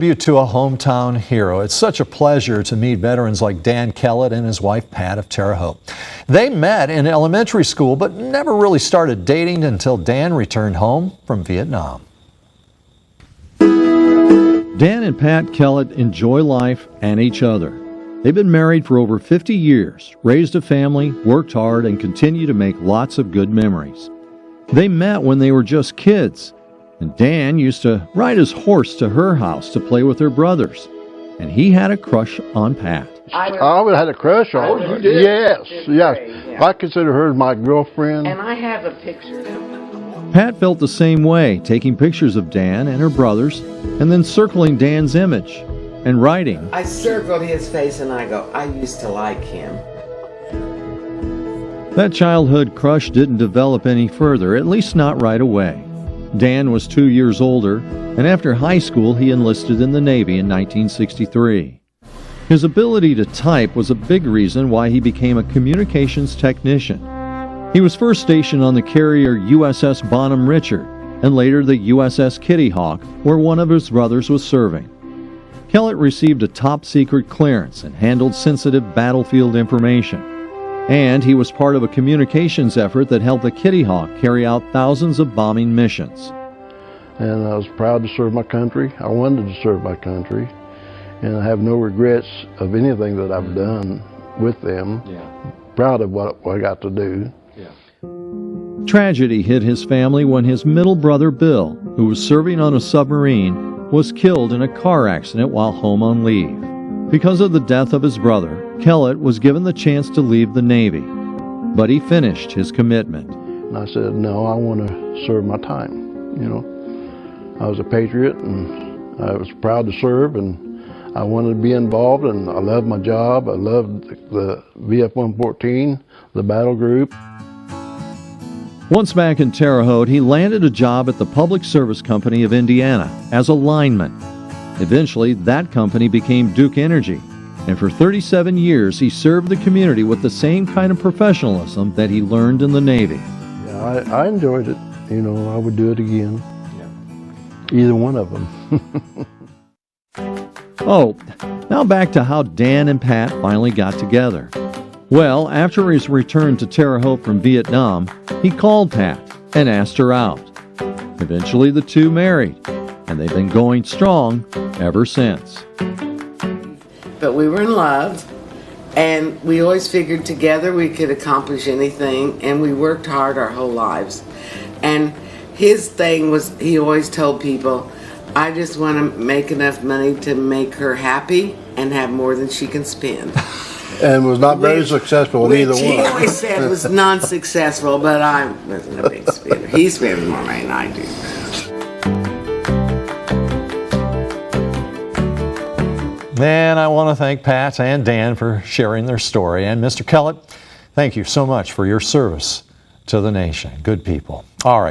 To a hometown hero. It's such a pleasure to meet veterans like Dan Kellett and his wife Pat of Terre Haute. They met in elementary school but never really started dating until Dan returned home from Vietnam. Dan and Pat Kellett enjoy life and each other. They've been married for over 50 years, raised a family, worked hard, and continue to make lots of good memories. They met when they were just kids. And Dan used to ride his horse to her house to play with her brothers. And he had a crush on Pat. I had a crush on her. You did? Yes, yes. Yeah. I consider her my girlfriend. And I have a picture. Pat felt the same way, taking pictures of Dan and her brothers, and then circling Dan's image and writing, I circled his face and I go, I used to like him. That childhood crush didn't develop any further, at least not right away. Dan was 2 years older, and after high school he enlisted in the Navy in 1963. His ability to type was a big reason why he became a communications technician. He was first stationed on the carrier USS Bonham Richard, and later the USS Kitty Hawk, where one of his brothers was serving. Kellett received a top-secret clearance and handled sensitive battlefield information. And he was part of a communications effort that helped the Kitty Hawk carry out thousands of bombing missions. And I was proud to serve my country. I wanted to serve my country. And I have no regrets of anything that I've done with them. Proud of what I got to do. Tragedy hit his family when his middle brother Bill, who was serving on a submarine, was killed in a car accident while home on leave. Because of the death of his brother, Kellett was given the chance to leave the Navy, but he finished his commitment. And I said, no, I want to serve my time. You know, I was a patriot and I was proud to serve, and I wanted to be involved, and I loved my job. I loved the VF-114, the battle group. Once back in Terre Haute, he landed a job at the Public Service Company of Indiana as a lineman. Eventually, that company became Duke Energy, and for 37 years he served the community with the same kind of professionalism that he learned in the Navy. Yeah, I enjoyed it. You know, I would do it again. Either one of them. Oh, now back to how Dan and Pat finally got together. Well, after his return to Terre Haute from Vietnam, he called Pat and asked her out. Eventually, the two married, and they've been going strong ever since. But we were in love, and we always figured together we could accomplish anything, and we worked hard our whole lives. And his thing was, he always told people, I just want to make enough money to make her happy and have more than she can spend. And was not very successful in either one. He always said was non-successful, but I wasn't a big spender. He spends more money than I do. And I want to thank Pat and Dan for sharing their story. And Mr. Kellett, thank you so much for your service to the nation. Good people. All right.